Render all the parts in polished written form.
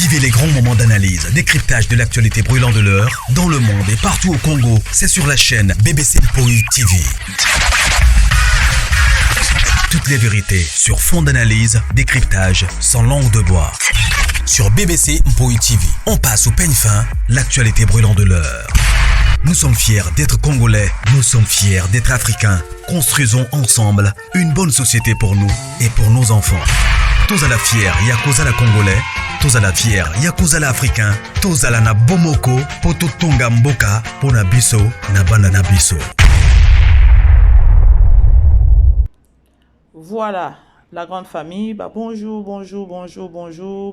Vivez les grands moments d'analyse, décryptage de l'actualité brûlant de l'heure, dans le monde et partout au Congo. C'est sur la chaîne BBC Mpoi TV. Toutes les vérités sur fond d'analyse, décryptage, sans langue de bois. Sur BBC Mpoi TV, on passe au peigne fin, l'actualité brûlant de l'heure. Nous sommes fiers d'être Congolais, nous sommes fiers d'être Africains. Construisons ensemble une bonne société pour nous et pour nos enfants. Tous à la fière, Yakozala Congolais, tous à la fière, Yakozala Africain, tous à la na Bomoko, Poto Tonga Mboka, Pona Biso, Nabanda na Biso. Voilà, la grande famille, bonjour,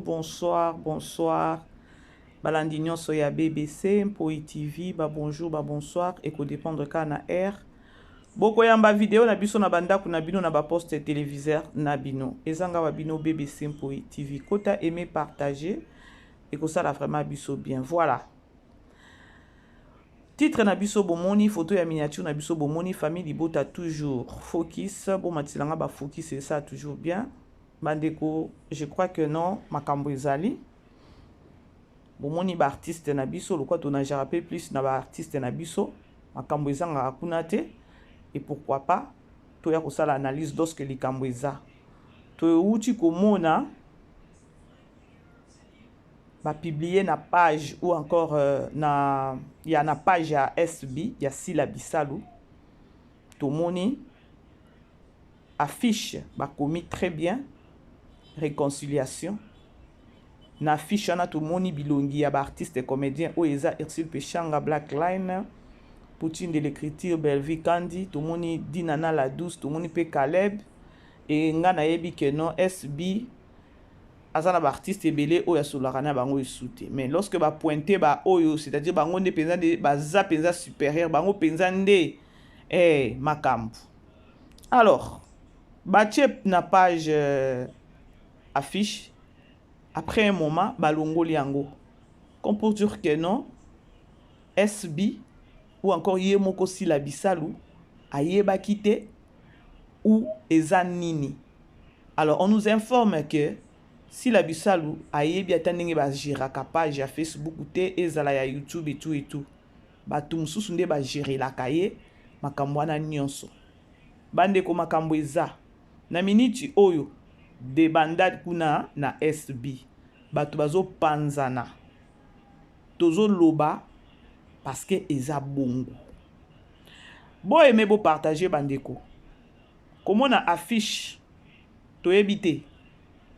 bonsoir. Balandignon soya BBC, Mpoi TV, bonjour, bonsoir, et qu'on dépend de Kana R. Boko yamba vidéo na biso na bandaku na bino na poste téléviseur na bino. Ezanga wa bino BBC Mpoi TV. Kota aimer partager et que ça la vraiment biso bien. Voilà. Titre na biso bomoni, photo ya miniature na biso bomoni, famille libota toujours. Focus, bon matilanga ba focus c'est ça toujours bien. Bandeko, je crois que non, makambo ezali. Bomoni ba artiste na biso, le quoi on a rappelé plus na ba artiste na biso, makambo ezanga akunate. Et pourquoi pas, tu as fait l'analyse lorsque les Cambouéza. Tu as komona va publier na page ou encore il y a na page à SB, il y a Sila Bissalou. Tu moni affiche ba commis très bien réconciliation. Na affiche na tu moni bilongi ya ba artiste et comédien Oeza Ersil Pechanga Black Line. Poutine de l'écriture Belvi Kandi, tout le monde dit Nana la douce, tout le monde peut Caleb et ngana yebi que non SB azana ba artiste belé oya solarana bango isouté. Mais lorsque ba pointer ba oyo, c'est-à-dire bango ne penza de ba za penza supérieur, bango penza nde makambu. Alors, ba tchep na page affiche après un moment balongo liango. Comme pour dire que non SB ou encore Yemoko Sila Bissalou, Ayeba Kite ou Ezanini. Alors, on nous informe que Sila Bissalou, Ayebi Atandenge ba jiraka page à Facebook ou te ezala ya YouTube et tout. Batum susunde ba gérer la kaye, makambwana nyonso. Bande ko makambo eza. Na miniti oyo, de bandade kuna na SB. Batu bazo panzana. Tozo loba, parce que eza bongo. Bo aimé bo partager bandeko. Comment na affiche to ebité.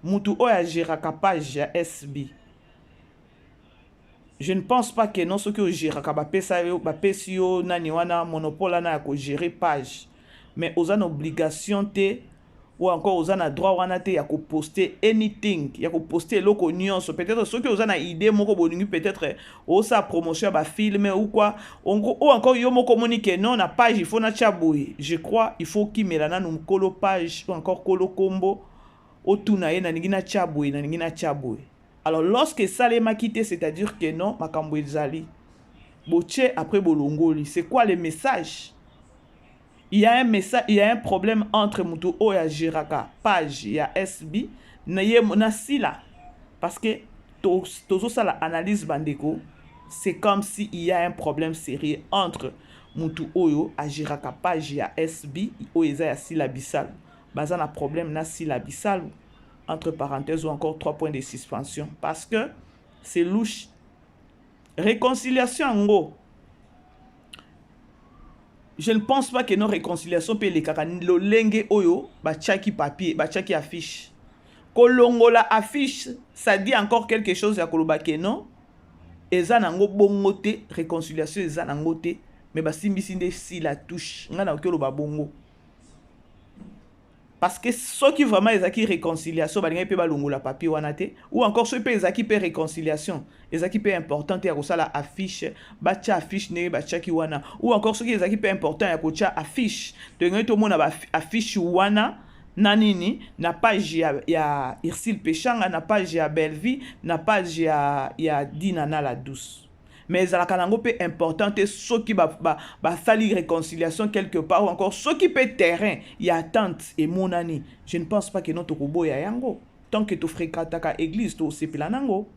Mutu oya gérera page ya SB. Je ne pense pas que non ce que gérera ba pesa yo ba pesio nani wana monopole na ko gérer page. Mais aux an obligation te ou encore aux an droit wana te ya ko poster anything, ya ko poster loko nuance peut-être ceux qui aux an idée moko bolingi peut-être au sa promotion ba film ou quoi ou encore yo moko communiquer non na page il faut na chaboui. Je crois il faut qui melana nous kolo page ou encore kolo combo au tuna ye na ngina chaboui na ngina chaboui. Alors lorsque ça les makité c'est-à-dire que non makambo ezali boche après bolongoli c'est quoi le message? Il y a un message, il y a un problème entre Mutu Oya Jiraka, page, il y a SB, na Sila. Parce que tozo ça la analyse bandeko, c'est comme s'il y a un problème sérieux entre Mutu Oyo Jiraka page, il y a SB, Oeza ya Sila Bissal. Bazan a problème na Sila Bissal, entre parenthèses ou encore 3 points de suspension. Parce que c'est louche. Réconciliation en gros. Je ne pense pas que nos réconciliations peut les kakani lo lenge oyo ba chaki papier ba chaki affiche. Kolongo la affiche ça dit encore quelque chose ya koloba que non. Eza nango bongote réconciliation eza nango te mais ba simbisinde si la touche ngana okelo ba bongo. Parce que ceux qui vraiment ezaki réconciliation ba linga pe ba longo la papier wana te ou encore ceux pe ezaki pe réconciliation ezaki pe important ya ko sala affiche ba cha affiche ne ba chaki wana ou encore ceux qui ezaki pe important ya ko cha affiche de ngai to mona ba affiche wana na nini na page ya Ersil Pechanga na page ya Belvi na page ya Dinana la douce. Mais à la kanango peut importante ceux qui ba sali réconciliation quelque part ou encore ceux qui peut terrain il y a attente et monani. Je ne pense pas que notre kobo ya yango tant que tu fréquentes ta église tu sepelanango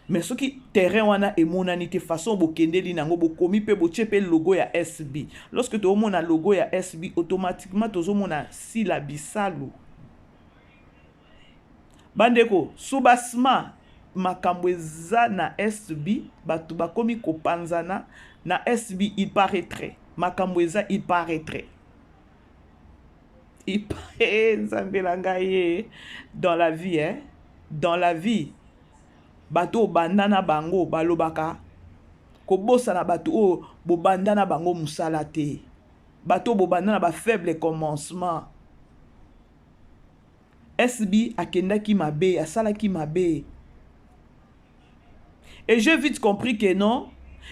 mais ce qui terrain wana et monanité façon bokendeli nango bokomi pe bochepe logo ya SB. Lorsque tu as logo ya SB, automatiquement tu as si la bisalu. Bandeko, soubasma makambo eza na SB, batu bakomi kopanzana na SB, il paraîtrait. Makambo eza il paraîtrait. Il paraîtrait dans la vie, hein? Dans la vie. Bato bandana bango balobaka kobosa na bato o bo bandana bango musala te. Bato bo bandana ba faible commencement. SB akenda ki mabe, asala ki mabe. Et j'ai vite compris que non,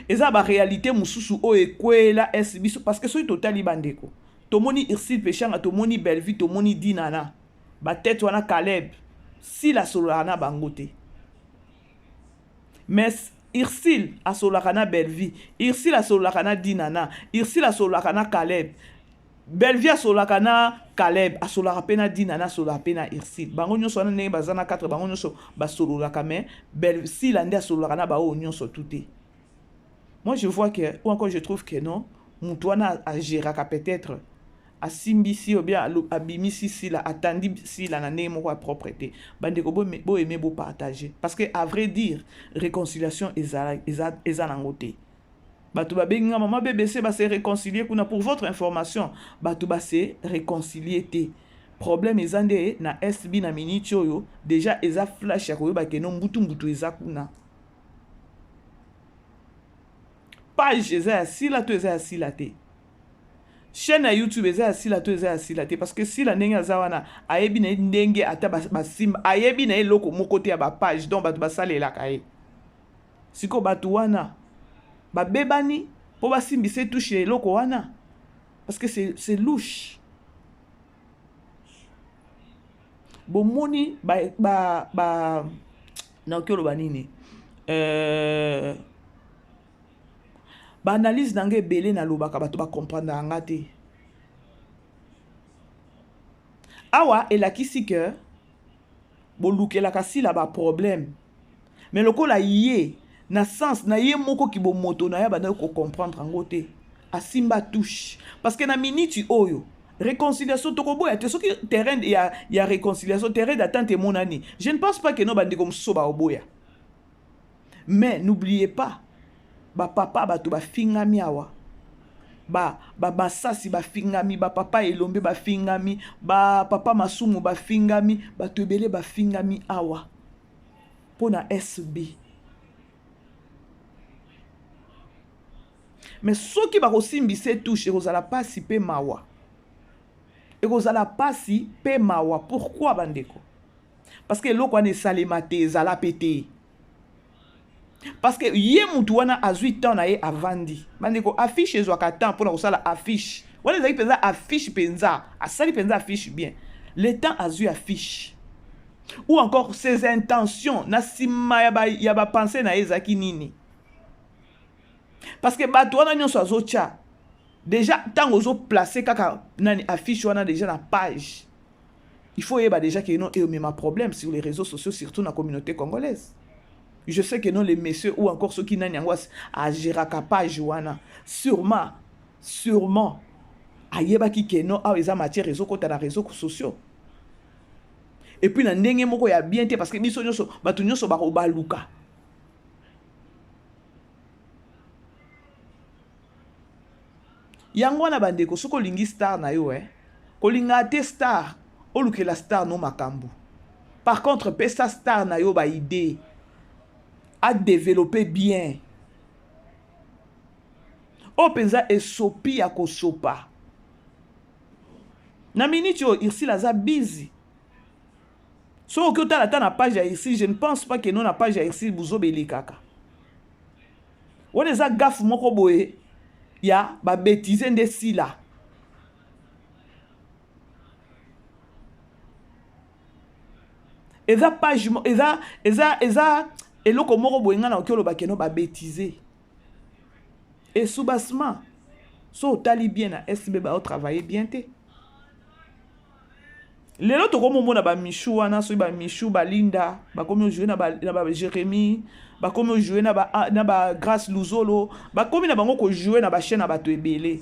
eza ba réalité mususu o ekwela SB parce que soy totali bandeko. Tomoni Irsil Pechanga, tomoni Belleville, tomoni Dinana. Ba tête wana Caleb. Si la solana bangote. Mais Irsil a solakana Belleville, Irsil a solakana Dinana, Irsil a solakana Caleb. Belleville a solakana Caleb, a solakapena Dinana, solakapena Irsil. Bango nyonso wana ndenge bazana 4 bango nyonso ba solakame, Belleville ande a solakana ba o nyonso touté. Moi je vois que ou encore je trouve que non, mutuana a géraka peut-être a simbisi ou bien a bimisi si la attendit si la nane mo kwa propreté. Bande ko bo aimer bo partager parce que à vrai dire réconciliation eza nangote. Batu ba benga maman BBC ba se réconcilier kuna pour votre information. Batu ba se réconcilier te. Problème ezande na SB na minute oyo déjà eza flash ya ko ba ke no mbutu eza kuna. Page eza si la to eza si la te. Chaîne YouTube eza asila to eza asila te parce que si la ndenge azawana ayebi na ndenge ata basimba ayebi na eloko moko te ya ba page donc batu basalela kaye siko batu wana babebani po basimbise touche eloko wana parce que c'est louche. Bomoni ba na okelo banini ba analyse nange belé na lobaka bato ba comprendre anga te. Awa elakisi que bolukela kasi la ba problème. Mais lokola yé na sens na yé moko ki bo moto na ya bana ko comprendre ango te. Asimba touche parce que na minute oyo réconciliation to ko boya te soki terrain ya réconciliation terrain d'attente monani. Je ne pense pas que no bandi comme so ba oboya. Mais n'oubliez pas ba papa bato ba fingami awa ba basasi ba fingami ba papa elombe ba fingami ba papa masumu ba fingami bato ebele ba fingami awa pona SB. Mais soki ba kosimbise touche ekozala pasi pe mawa ekozala pasi pe mawa. Pourquoi bandeko? Parce que eloko ane salema te ezala pété. Parce que yé mutu wana azui temps na ye avandi. Bandeko affiche ezwaka temps pour na kosala affiche. Wana ezali penza affiche penza. Asali penza affiche bien. Le temps azui affiche. Ou encore ses intentions na sima ya ba pensée na ezaki nini. Parce que bato wana nyonso azocha. Déjà tant ozo placer kaka nani affiche wana déjà na page. Il faut yeba déjà que non et même problème sur les réseaux sociaux surtout dans la communauté congolaise. Je sais que non les messieurs ou encore ceux qui n'ont pas à gérer page wana sûrement ayeba ki que non a eza matière réseau côté na réseaux sociaux. Et puis na ndenge moko ya bien te parce que biso nyonso batu nyonso ba baluka. Yango na bandeko soko lingi star na yo ko linga te star oluke la star no makambu. Par contre pesa star na yo ba idée à développer bien. O penza esopi ya kosopa. Na minute yo Irsil aza busy. So que tu as la page ya Irsil, je ne pense pas que non la page ya Irsil buzo beli kaka. On eza gaffe moko boye ya ba bêtise nde sila. Eza page eza eloko moko boyenga na okelo bakeno ba bêtiser. Et soubassement so tali bien na SB ba travailler bien te. lelo tokomomona bamichu wana soki bamichu balinda bakomi ojouer na Jérémie, bakomi ojouer na Grâce Luzolo, bakomi na bango kojouer na bachaîne na bato ebele.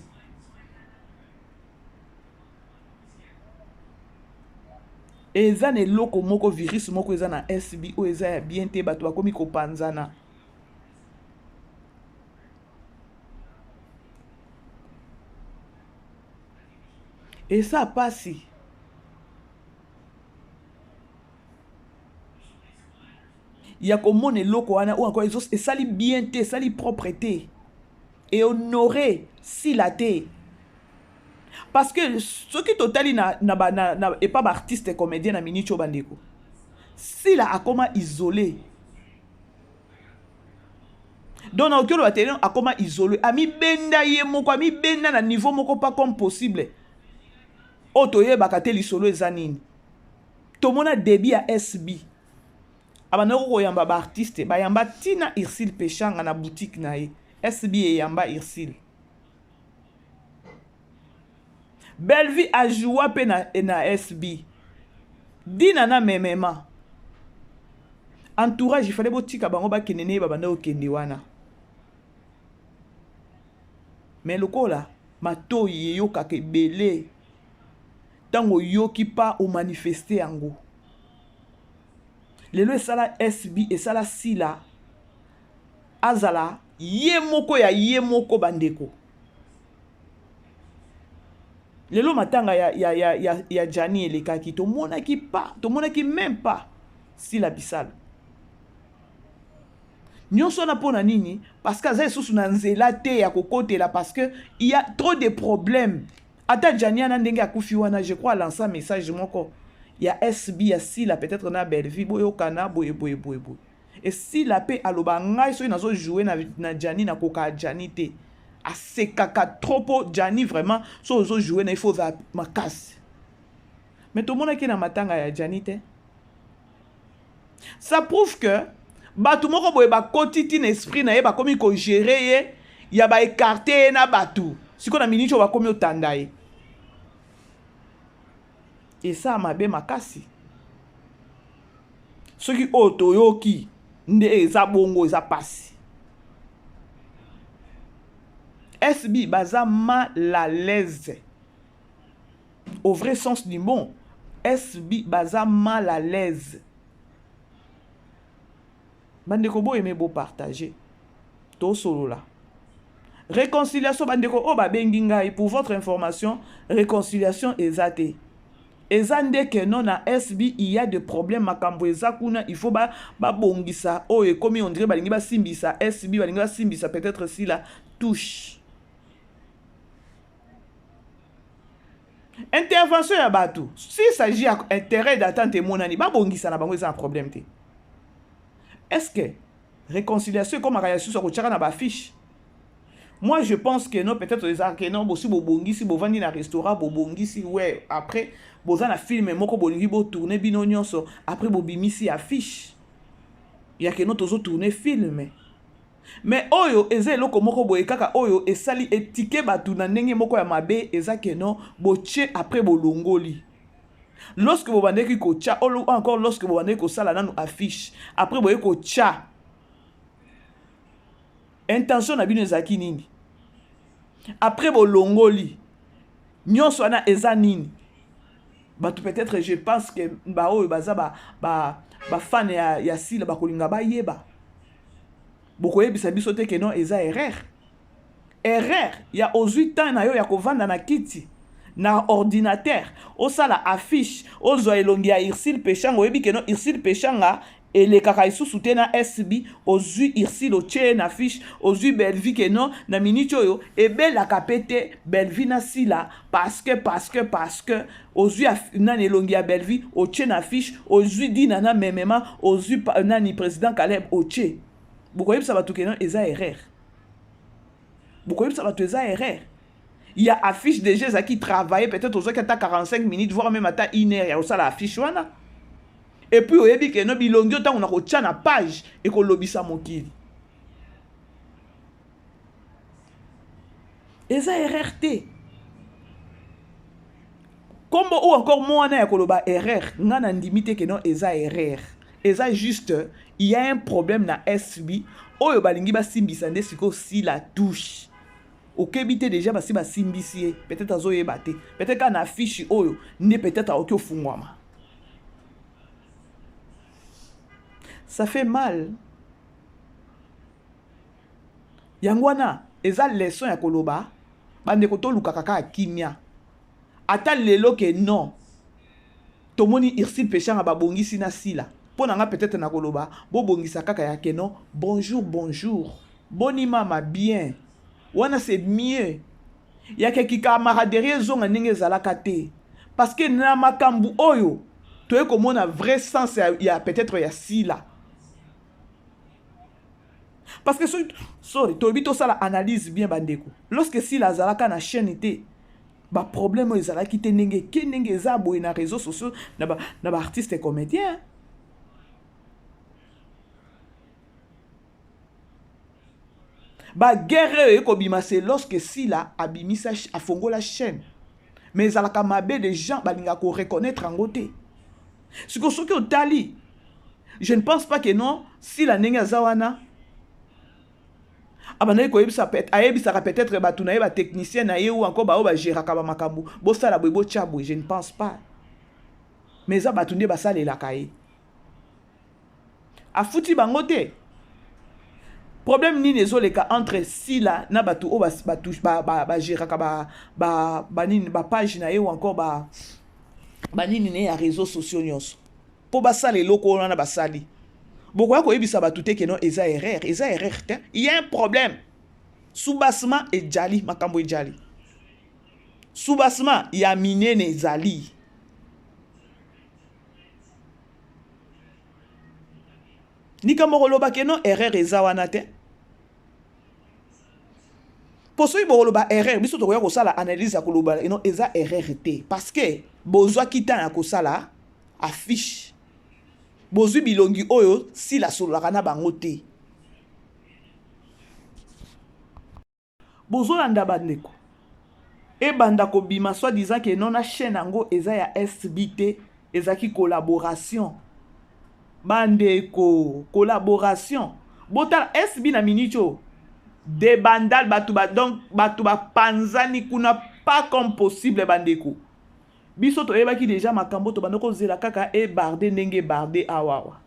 Eza na eloko moko virus moko eza na SB oyo eza ya bien te bato bakomi kopanzana. Eza pasi. Ya komona eloko wana ou encore esali bien te, esali propre te. Et honoré si la te. Parce que ce qui totali et pas artiste comédien na minicho bandeko. Si la akoma isolé. Donc na okelo atelier akoma isolé. Ami benda ye moko, ami benda na niveau moko pas comme possible. Otoye bakate lisolo ezanini. Tomona débit à SB. Abanoko koyamba ba artiste, ba yamba tina Irsil Pechanga na boutique na ye. SB e yamba Irsil. Belvi a joué pe na SB. Dina na memema. Entourage, il fallait botika bango ba kenene ba banda okende wana. Mais lokola mato yoka ke belé. Tango yoki pa ou manifester yango. Lelo esala SB esala sila. Azala ye moko bandeko. Lelo matanga ya Jani elekaki to mona ki même pas si la bisal. Nyonso na pona nini parce que za esusu na nzela te ya kokotela parce que il y a trop de problèmes. Ata Jani ana ndenge akufi wana je crois lancer message moko. Il y a SB ya sila peut-être na Belvi boyo kana boye. Et si la paix aloba ngai so nazo jouer na Jani na koka Jani te. Assez kaka trop Jani vraiment so ozo jouer na il faut ma casse. Mais tout le monde qui na matanga ya Jani te. Ça prouve que batu moko boye ba kotiti na esprit na ye ba komi ko gérer ye ya ba écarter na batu. Siko na minicho ba komi otanda ye. Et ça mabe makasi. Ceux qui otoyoki nde eza bongo eza pasi. SB baza mal à l'aise. Au vrai sens du mot, SB baza mal à l'aise. Bandeko bo aimé bo partager. To solo là. Réconciliation bandeko o ba bengi ngai pour votre information, réconciliation ezate. Ezande que non na SB il y a des problèmes makambo ezakuna il faut ba bongisa o e comme on dirait balingi ba simbisa SB balingi ba simbisa peut-être si la touche. Intervention ya batou. S'il s'agit d'intérêt d'attente monani, ba bongisa na bango c'est un problème te. Est-ce que réconciliation comme réaction sur na ba fiche? Moi je pense que non peut-être les que non bo si bo bongisi bo vandi na restaurant bo bongisi ouais après bo za na film moko bolingi bo tourner bino nyonso après bo bimisi affiche. Il y a que non tozo tourner film. Mais oyo eze loko moko boye kaka oyo esali etike batu na ndenge moko ya mabe ezake non boche après bolongoli. Lorsque vous bandeki ko tcha ou encore lorsque vous bandeki ko sala nanu affiche après boye ko tcha intention na bino ezaki nini après bolongoli nyonso wana eza nini batu peut-être je pense que ba oyo baza ba fan ya sila ba kolinga ba yeba. Beaucoup yebisa biso te que non eza erreur. Il y a 18 ans na yo ya kovanda na kiti na ordinateur osala affiche ozo elongi ya Irsil Pechanga oyebi que non Irsil Pechanga ele kaka isusu te na SB ozui Irsil oche na affiche ozui Belvi que non na minute oyo ebela kapete Belvi na sila parce que ozui nani elongi ya Belvi oche na affiche ozui dina na memema ozui nani président Caleb oche. Beaucoup de gens qui ont des erreurs. Beaucoup de gens qui ont des erreurs. Il y a affiche de gens qui travaillent peut-être aux 45 minutes, voire même à 1 heure. Il y a aussi l'affiche. Et puis, il y a des gens qui ont une page et qui ont lobby ça. Et ça erreur. Comme ou encore moi na koloba erreur, ngana ndimite que non eza erreur. Eza juste il y a un problème na SB. Oyo balingi ba simbisa nde siko si la touche. Okebite déjà basi ba simbisi peut-être azoyeba te. Peut-être kana affiche oyo ne peut-être okyo fungwama. Ça fait mal. Yangwana eza leçon ya koloba bande ko to luka kaka kimia. Ata lelo ke non. Tomoni irsil pechanga babongisi na sila. Pona nga peut-être na koloba bo bongisa kaka ya ke non. Bonjour, bonjour. Bonima ma bien. Wana c'est mieux. Ya ke kikamaraderie zonga ndenge zalaka te. Parce que na makambu oyo toye komona vrai sens ya peut-être ya sila. Parce que sorry, toyebi to sala analyse bien bandeko. Lorsque sila zalaka na chaîne était ba problème ezalaki te ndenge ke ndenge eza boye na réseaux sociaux na ba artiste et comédien. Ba guerre ekobima c'est lorsque sila abimisa afongo la chaîne. Mais ezalaka mabe des gens balinga ko reconnaître en côté. Ce que soki otali, je ne pense pas que non sila ndenge azawana abana ko yebisa peut-être batu na ba technicien na ye ou encore ba o ba gérer ka ba makambu bo sala boy bo tchabou, je ne pense pas. Mais za batu nde ba sala la kaye afuti bango te. Problème ni nezoleka entre sila na batu o ba touche ba gérer ka ba nini ba page na ye ou encore ba nini ne ya réseaux sociaux nyonso po ba sala loko na ba sali. Beaucoup de gens ont dit que non, ils ont erreur. Il y a un problème. Soubassement et Djali, Makambo et Djali. Soubassement, il y a miné les Zali. Ni kamoroloba que non, erreur et zawanate. Pour ceux qui ont erreur, ils ont fait l'analyse de l'analyse. Ils ont erreur. Parce que, besoin quitter la affiche. Bozu bilongi oyo si la solaka na bango te. Bozo landa bandeko. E banda ko bima soit disant que non na chaîne ango eza ya SBT, eza ki collaboration. Bandeko, collaboration. Bota SB na minicho. De bandal batuba donc batuba panzani kuna pas comme possible bandeko. Biso to eba ki déjà makambo to bandoko zela kaka e bardé ndenge bardé awawa.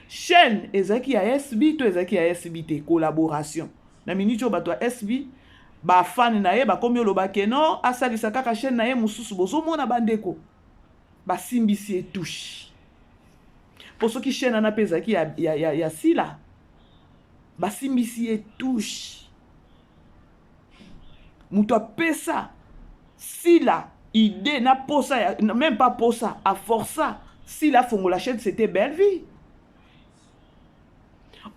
Chaîne ezaki ya SB to ezaki ya SBT collaboration. Na minute bato ya SB ba fan na ye ba komi loba ke non asalisa kaka chaîne na ye mususu bozo mona bandeko. Ba simbisi e touche. Pour ceux qui chaîne na pesa ki ya sila. Ba simbisi e touche. Muto pesa sila idée n'a pas ça, même pas pour ça, à force ça. Si la fongo la chaîne c'était belle vie.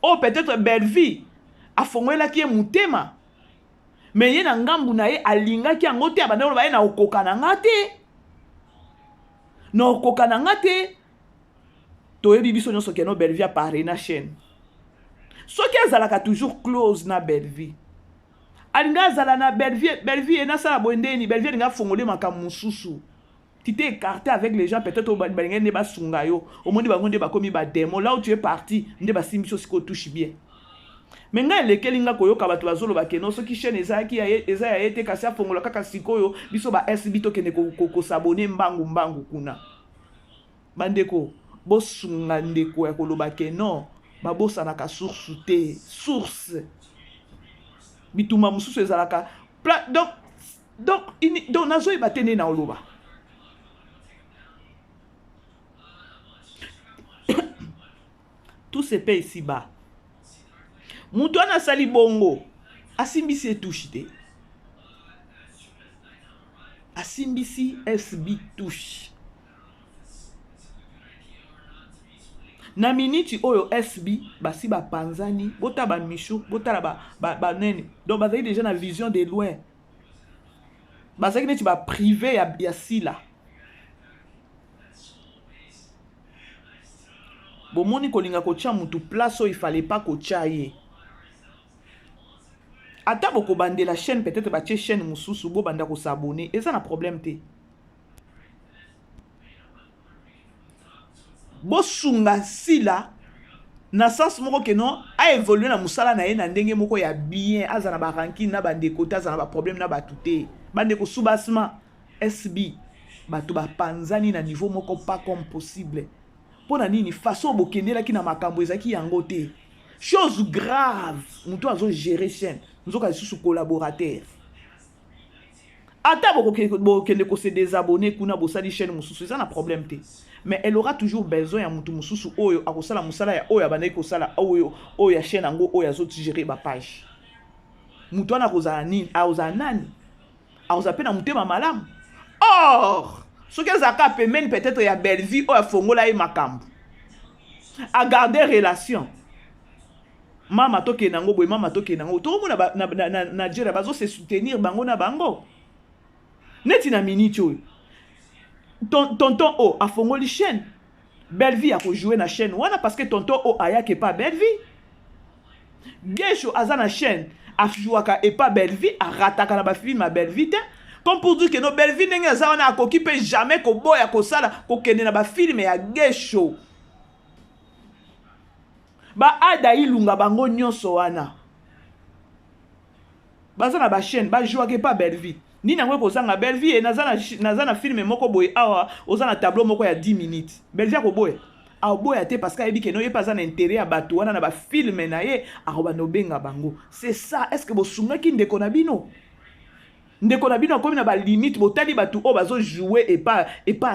Oh peut-être belle vie. A fongo la qui est moutema. Mais y a ngambu na ye alinga ki angote abandon ba na okoka na ngate. No okoka na ngate. To yebi biso nyonso ke no belle vie apparaît na chaîne. So ki azalaka toujours close na belle vie. Alinga zala na belle vie na sala bondeni belle vie nga fongole makamu mususu. Tu t'es écarté avec les gens peut-être au balinga ne ba sunga yo au monde ba ngonde ba komi ba démon là où tu es parti nde ba simbiso siko touche bien. Mais nga lequel nga koyoka bato bazolo ba keno so ki chaîne ezaki eza ya ete kasi afongola kaka sikoyo biso ba SB to kene ko s'abonner mbangu kuna. Bandeko bo sunga ndeko ya koloba keno ba bosa na ka source bituma mususu ezalaka donc nazo ibatene na oloba. Tout se paye ici-bas. Mutu ana sali bongo asimbisi etouche te. Asimbisi SB touche. Na minute oyo SB basi ba panzani bota ba michu bota ba nene donc bazali déjà na vision de loin bazali neti ba privé ya sila bomoni kolinga kocha mutu place oyo il fallait pas kocha ye ata boko bande la chaîne peut-être ba che chaîne mususu bo banda ko s'abonner et ça na problème te bosunga sila na sens moko ke non a évoluer na musala na ye na ndenge moko ya bien azana ba ranking na bandeko te azana ba problème na batu te bandeko soubasement SB batu ba panzani na niveau moko pas comme possible pona nini façon bokendelaki na makambo ezaki yango te chose grave mutu azo gérer chaîne nzoka lisusu collaborateur ata bokende ko se désabonner kuna bosali chaîne mususu eza na problème te mais elle aura toujours besoin ya mutu mususu oyo akosala musala ya oyo abandaki kosala oyo ya chaîne yango oyo azo gérer ba page mutu wana kozala nini akozala nani akozala pe na mutema malamu or soki ezalaka pembeni peut-être ya belle vie oyo afongola ye makambo a garder relation mama toke nango boye mama toke nango tokomona na Nigeria bazo se soutenir bango na bango neti na minute oyo tonton o afongoli chaîne belle vie a jouer na chaîne wana parce que tonton o ayake pas belle vie Gesho aza na chaîne afjouaka et pas belle vie a rataka na ba film ma belle vie comme pour dire que no belle vie ndenge za wana akoki pe jamais ko boya ko sala ko kende na ba film ya Gesho ba ada ilunga bango nyonso wana baza na ba chaîne ba jouaka pas belle vie ni nango kozanga belle vie nazana film moko boye awa ozana tableau moko ya 10 minutes belle vie ko boye a boya te parce que ayebi ke no ye pas un intérêt à bato wana na ba film na ye akoba no benga bango c'est ça est-ce que bosungaki ndeko na bino komi na ba limite botali bato o bazo jouer et pas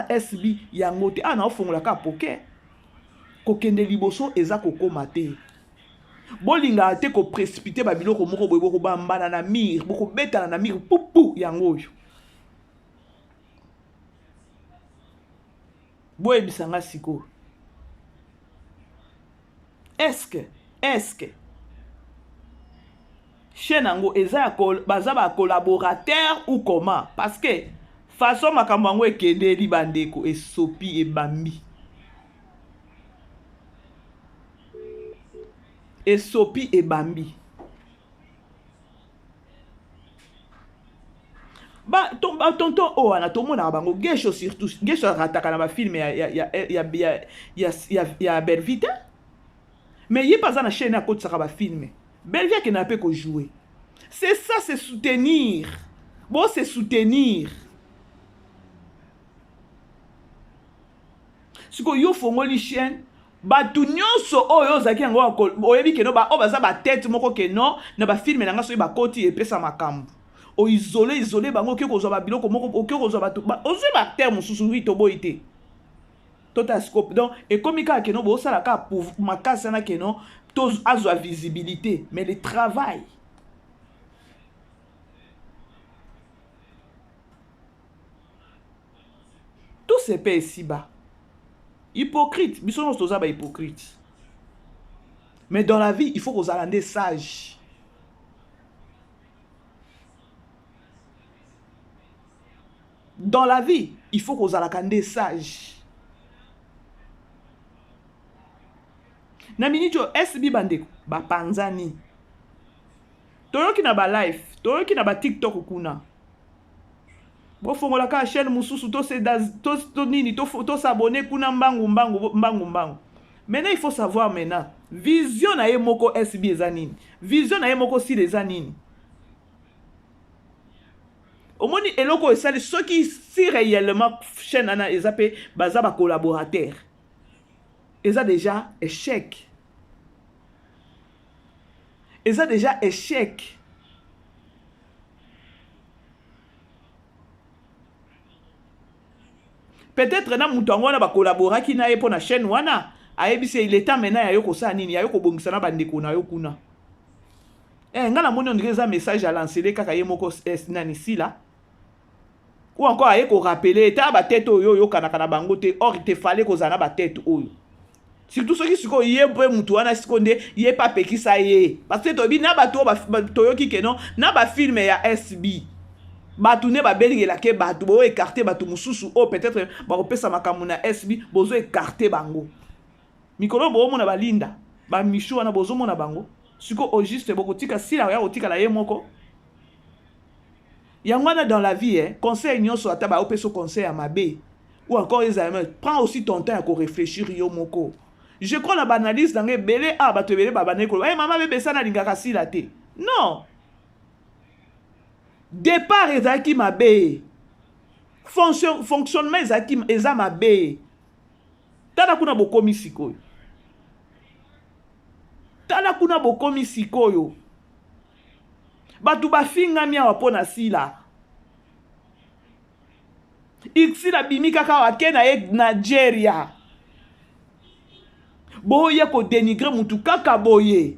SB yango te na ofongola ka poker kokende liboso eza kokoma te bolinga te ko précipiter ba biloko moko boye boko bambana na mire boko betana na mire pupu yango oyo boye bisanga siko est-ce que chaîne yango eza baza ba collaborateur ou comment parce que façon makambo yango ekende libandeko esopi ebambi esopi ebambi tonton o wana tomona bango Gesho surtout Gesho rataka na ba film ya belle vie mais il pas na chaîne à côté ça ba film belle vie qui n'a pas que jouer c'est ça c'est soutenir bon c'est soutenir ce que yo fongoli chaîne batu nyonso oyo zaki yango oyebi ke no ba baza ba tête moko ke no na ba film na ngaso ba koti epesa makambo o isolé bango ke ko zo ba biloko moko ke ko zo ba ozo ba terme susu wito boité totascope donc et comme ka ke no bo sala ka pour makasa na ke no to azwa visibilité mais le travail tout se paie ici bas hypocrite biso nous toza ba hypocrite mais dans la vie il faut qu'on alande sage dans la vie il faut qu'on alande sage na minito SB bandeko ba panzani toyoki na ba live toyoki na ba TikTok kuna bo fongola ka chaîne mususu to nini to s'abonner kuna mbangu maintenant il faut savoir maintenant vision na ye moko SB ezanini vision na ye moko si ezanini omoni eloko esali soki si réellement chaîne ana ezape baza ba collaborateur eza déjà échec eza déjà échec peut-être na mutu yango wana bacollaboraki na ye mpo na chaîne wana ayebisi il est temps maintenant ya yo kosala nini ya yo kobongisa na bandeko na yo kuna nga na moni ondire eza message ya lancele kaka ye moko nani sila ou encore aye korapele eta batete oyo oyokanaka na bango te or te fale kozala na batete oyo surtout soki sikoyo ye mpe mutu wana siko nde ye pa pekisa ye parce que toyebi na bato toyoki ke non na bafilme ya SB bato ne babelingelake bato bozo écarte bato mosusu oyo peut-être bakopesa makambo na SB bozo écarte bango mikolo boomona balinda bamishu wana bozomona bango siko au juste bokotika sila ya kotika la ye moko yango wana dans la vie conseil nyonso ata baopesa conseil ya mabe ou encore prends aussi ton temps à réfléchir yo moko. Je crois la banalise dans les belé bato belé babane ko maman bébé ça na lingaka si la té. Non. Départ ezaki mabe. Fonctionnement ezaki eza mabe. Tala kuna bokomi sikoyo. Tala kuna bokomi sikoyo. Batu bafingami awa pona sila. Iksila bimi kaka wakena Nigeria. Boye ko dénigrer mutu kaka boye.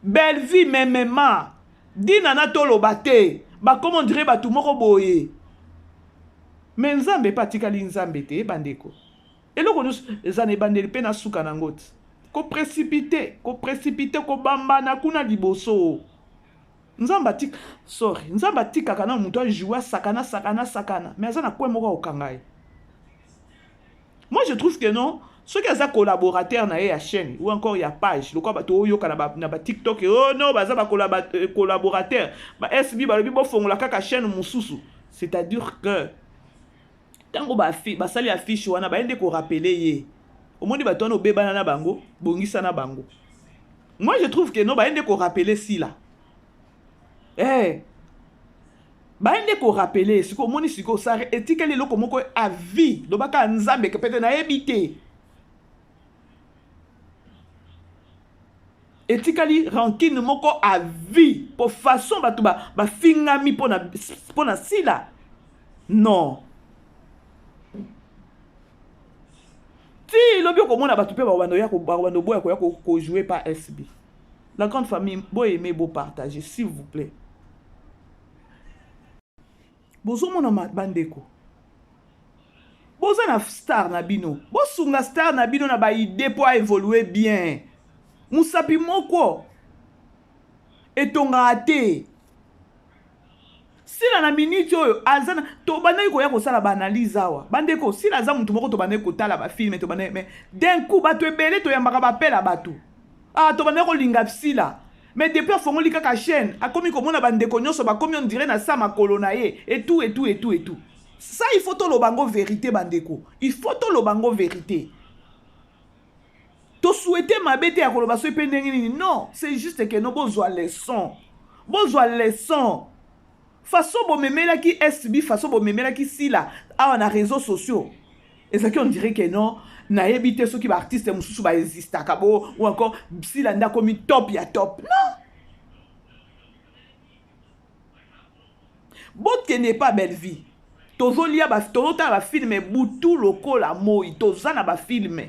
Belle vie memema. Dina na tolo bate. Ba comment dire batu moko boye. Mais nzambe patikali nzambe te bandeko. Eloko nous ezane bandeli pe na suka na ngoti. Ko précipité ko bamba na kuna liboso. Nzamba tik sorry, nzamba tika kana mutu jouer sakana. Mais azana kwa moko okangai. Moi je trouve que non, ceux qui sont collaborateurs na ya chaîne ou encore ya page, le quoi bato yo kana ba TikTok oh non baza ba collaborateur, ba SB ba lobi bo fongola kaka chaîne mususu. C'est-à-dire que tango ba sali affiche wana ba ende ko rappeler ye. Au moins ba tono bebana na bango, bongisa na bango. Moi je trouve que non ba ende ko rappeler si là. Ba ende ko rappeler siko moni siko sa etikali loko moko a vie do baka nzambe ke pete na ebité. Etikali rancune moko a vie pour façon batu ba fingami pona sila. Non. Si lobi ko mona batu pe ba wando ya ko jouer par SB. La grande famille, beau aimer, beau partager, s'il vous plaît. Bozo mona bandeko. Bozo na star na bino. Bozo na star na bino na ba idée pour évoluer bien. Musapi moko. Et ton raté. Si la minute oyo azana to bandeko ko ya ko sala ba analyse awa. Bandeko si la za mutu moko to bandeko tala ba film to bandeko mais d'un coup ba to ebele to yambaka ba pela batu. Ah to bandeko linga psila. Mais depuis fongoli kaka chaîne, a komi komona bandeko nyonso ba komi on dirait na sa makolo na ye et tout. Ça il faut to lo bango vérité bandeko. Il faut to lo bango vérité. To souhaiter ma bête ya koloba so pendengini non, c'est juste que no bozwa leçon. Bozwa leçon. Façon bo memela ki SB, façon bo memela ki sila a na réseaux sociaux. Et ça qui on dirait que non, na ebité ceux qui ba artiste mususu ba exista kabo ou encore sila nda komi top ya top. Non. Bot que n'est pas belle vie. Tozolia ba tozota ba filme butu lokola moi, tozana ba filme.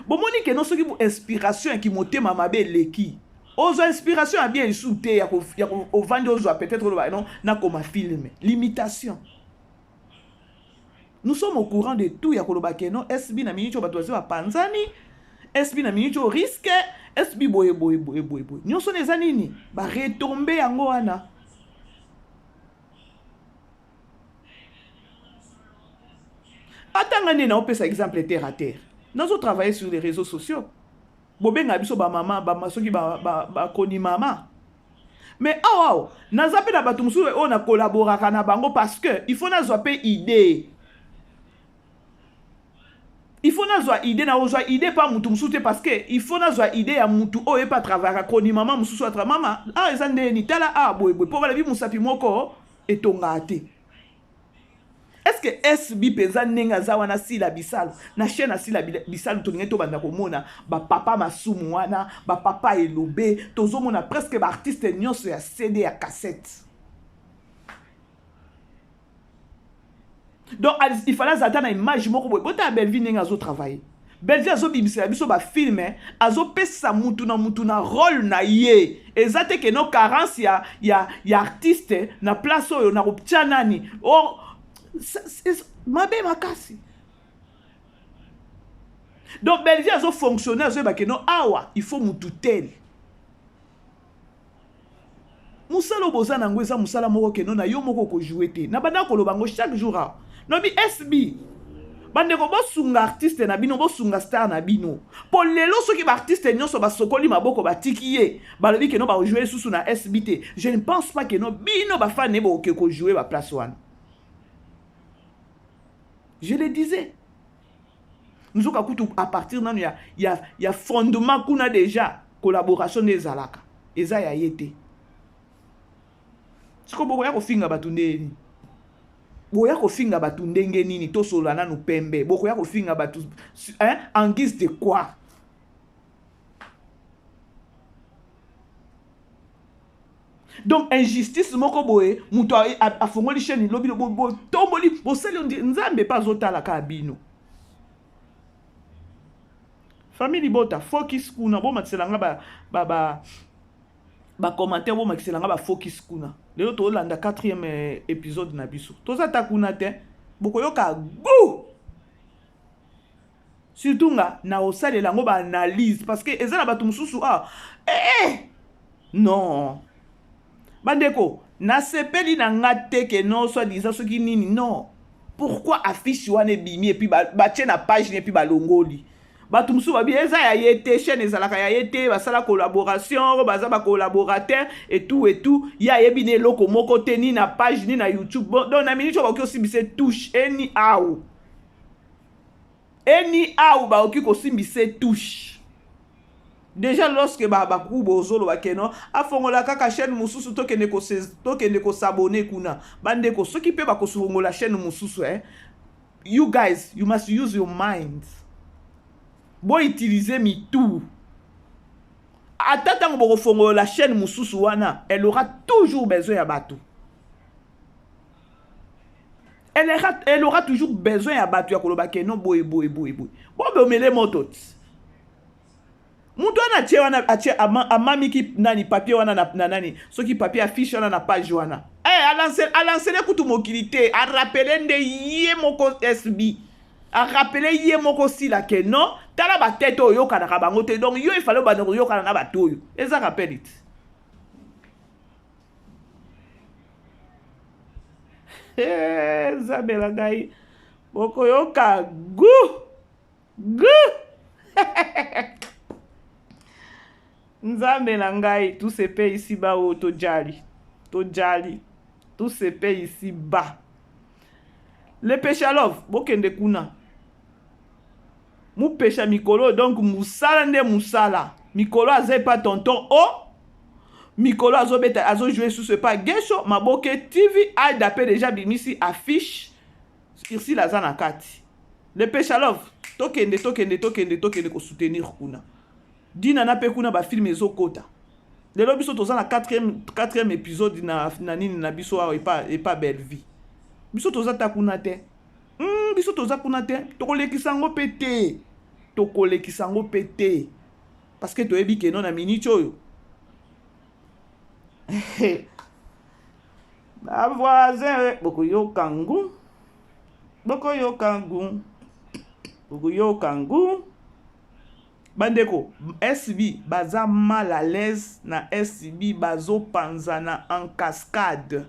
Bon moni que non ce qui vous inspiration qui motema mabe leki. Ozo inspiration a bien souté ya ko vendre ozo peut-être non na comme film limitation. Nous sommes au courant de tout ya koloba ke non SB na minute bato ba panzani, SB na minute risque, SB boye. Nyonso neza nini ba retomber yango wana. Atanga nena opesa exemple terre à terre. Nous avons travaillé sur les réseaux sociaux. Bobenga biso ba maman, ba masoki ba koni mama. Mais wow, nazape na batu musu on a collaboré na bango parce que il faut nazope idée. Il faut nazoa idée na ozoa idée pas mutu musu te parce que il faut nazoa idée ya mutu o e pas travailler koni mama musu atra mama. Ah ezande ni tala boy pour la vie musapi moko etonga te. Est-ce que SB peza nenga za wana sila bisalo na chaîne sila bisalo to ngeto banda komona ba papa masumu wana ba papa elobe tozo mona presque ba artiste nyonso ya CD ya cassette. Donc il fallait attendre une image moko boy bota Belvi nenga zo travailler. Belvi azo bibisa biso ba film azo pesa mutu na rôle na ye. Ezate que no carence ya artiste na place oyo na koptia nani. Oh mabe makasi. Donc Belvi azo fonctionner azo ba que non awa il faut mutu tel. Musalo bozana ngweza musala moko ke non na yo moko ko jouer te. Na banda ko lobango chaque jour. Non bi SB bandeko bosunga artiste na bino bosunga star na bino po lelo soki baartiste nyonso basokoli maboko batiki ye balobi keno baojouer susu na SBT. Je ne pense pas keno bino bafane boke kojouer baplace wana. Je le disais. Nous avons à partir de là, il y a fondement qu'on a déjà collaboration des alaka. Et ça y a été. Ce que vous avez fait, batunde. Boya ko finga batundenge nini to solana no pembe. Boya ko finga batu en guise de quoi? Donc injustice moko boye muto a fongoli chaîne lobi bo tomboli bo seli nzambe pas zotala ka bino. Famille bota focus kuna bo makiselanga ba commentaire bo makiselanga ba focus kuna. Lelo to landa 4e épisode na biso. Toza ta kuna te boko yoka go. Surtout nga na osale lango ba analyse parce que ezala batu mususu non. Bandeko, na sepeli na ngate ke non soit disant ce qui nini non. Pourquoi affiche wane bimi et puis ba na page et puis ba longoli. Batu musu ba bieza ya yete chaîne ezalaka ya yete basala collaboration baza ba collaborateur et tout ya yebine loko moko te ni na page ni na YouTube. Bon donc na minute ba ko simbise touche anyhow ba oki ko simbise touche. Déjà lorsque ba kubo zolo bakeno afongola kaka chaîne mususu tokende ko s'abonner kuna bandeko soki pe ba ko songola chaîne mususu you guys you must use your mind. Bo utiliser mi tout. Attends bo fongola la chaîne mususu wana, elle aura toujours besoin ya batou. Elle aura toujours besoin ya batou ya koloba keno boy. Bo be mele motot. Mutu wana tie wana atie amami ki nani papier wana na nani soki papier affiche wana na page wana a lancé kutu mokilité a rappeler nde ye moko SB a rappeler ye moko sila ke non tala ba tête oyo kana ka bango te donc yo il fallait ba yo kana na bato oyo eza rappel it zabela gai boko yoka gu Nzambe na ngai, tout se paye ici-bas au tojali. Tout se paye ici-bas. Le péché à love, bokende kuna. Mou péché mikolo, donc musala nde musala. Mikolo azay pas tonton Mikolo azobeta azo jouer sous ce pas gesho, maboke TV a d'appel déjà bimisi affiche ici la zana kati. Le péché à love, tokende ko soutenir kuna. Dina na pe kuna ba film ezokota. Lelo biso toza na 4e épisode na nini na biso et pas belle vie. Biso toza ta kuna te. Biso toza kuna te. Tokolekisa ngo pété. Parce que toyebi ke non na minute oyo. Ba voisin boko yo kangu. Bandeko, SB baza mal à l'aise na SB bazo panzana en cascade.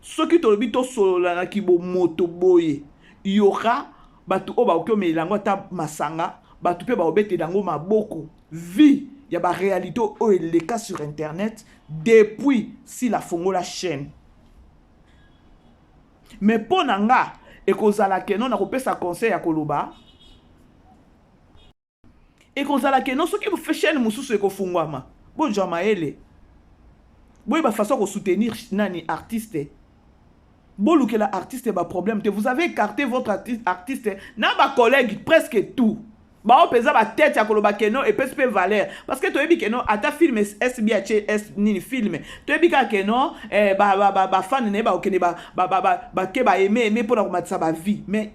Soki tolobi to solola na kibo moto boye. Yoka batu oba okyo melango ta masanga, batu pe ba obete dango maboko. Vie ya ba réalité o les cas sur internet depuis si la fongola chaîne. Mais pour nanga et kozala keno na kopesa conseil ya koloba et kozala keno soki vous fait chaîne mususu ekofungwama bo jama ele boy ba façon ko soutenir nani artiste bo lukela artiste ba problème te vous avez écarté votre artiste na ba collègue presque tout ba opeza ba tête ya koloba keno et PSP valeur parce que to ebi keno ata film SBH nini film to ebi ka keno ba fan ne ba okene ba ke ba aimer pour na komatisa ba vie mais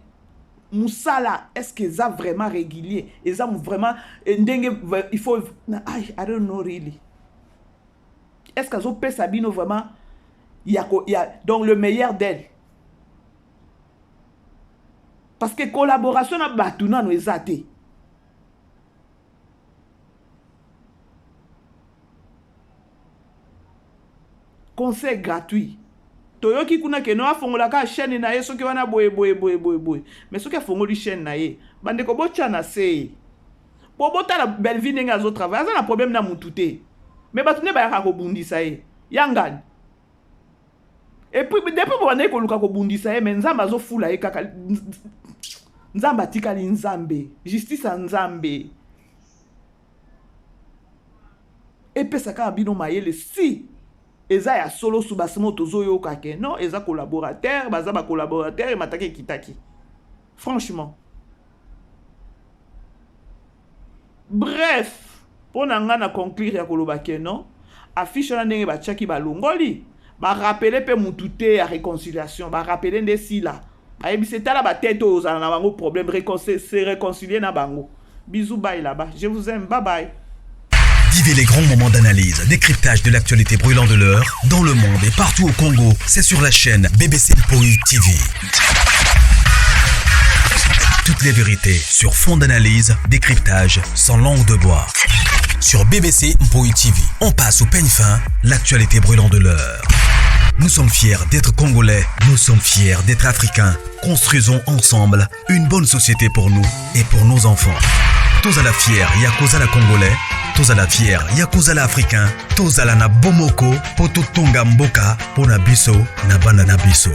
musala est-ce que ça vraiment régulier et ça vraiment ndenge il faut I don't know really est-ce que zo pesa bino vraiment il y a donc le meilleur d'elle parce que collaboration na batuna no ezate. Conseil gratuit. toyoki kuna ke no afongolaka chaîne na ye soki wana boye mais soki afongoli chaîne na ye bandeko botyana se po botala Belleville ndenge azotravaille aza na problème na mutu te mais bato nde bayaka kobundisa ye yangani et puis depuis bobandaki koluka kobundisa ye mais nzambe azofula ye kaka nzambe atikali nzambe justice ya nzambe epesaka bino mayele si eza ya solo su basimo tozoyoka ke non eza collaborateur baza ba collaborateur e mataki kitaki franchement bref pour nga na conclure ya koloba ke non affiche na ndenge batiaki balongoli ba rappeler pe mutu te ya réconciliation ba rappeler nde sila bayebise tala batete oyo ozala na bango problème se réconcilier na bango bisous bye là-bas je vous aime bye bye. Vivez les grands moments d'analyse, décryptage de l'actualité brûlante de l'heure, dans le monde et partout au Congo. C'est sur la chaîne BBC Mpoï TV. Toutes les vérités sur fond d'analyse, décryptage sans langue de bois. Sur BBC Mpoï TV, on passe au peigne fin, l'actualité brûlante de l'heure. Nous sommes fiers d'être Congolais, nous sommes fiers d'être Africains. Construisons ensemble une bonne société pour nous et pour nos enfants. Tous à la fière, Yakozala Congolais. Tous à la fière, Yakozala Africain. Tous à la na bomoko, poto tonga mboka, pona biso, na banana biso.